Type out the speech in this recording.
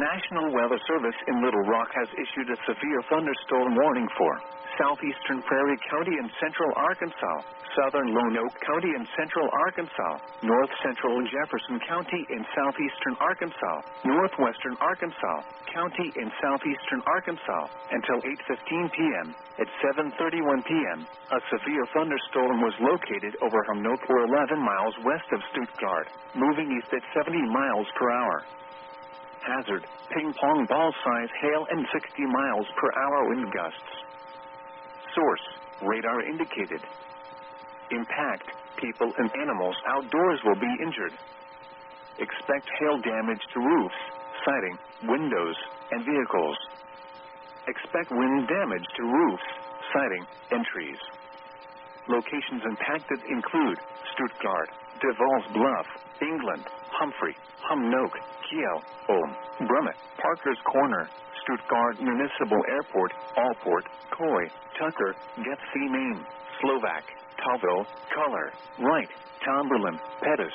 National Weather Service in Little Rock has issued a severe thunderstorm warning for southeastern Prairie County and central Arkansas, southern Lonoke County and central Arkansas, north central Jefferson County in southeastern Arkansas, northwestern Arkansas County in southeastern Arkansas, until 8:15 p.m. At 7:31 p.m., a severe thunderstorm was located over Humnoke, 11 miles west of Stuttgart, moving east at 70 miles per hour. Hazard, ping-pong ball-size hail and 60 miles per hour wind gusts. Source, radar indicated. Impact, people and animals outdoors will be injured. Expect hail damage to roofs, siding, windows, and vehicles. Expect wind damage to roofs, siding, and trees. Locations impacted include Stuttgart, DeVal's Bluff, England, Humphrey, Humnoke, Kiel, Ulm, Brummett, Parker's Corner, Stuttgart Municipal Airport, Allport, Coy, Tucker, Getsy, Maine, Slovak, Tallville, Color, Wright, Tomberlin, Pettis,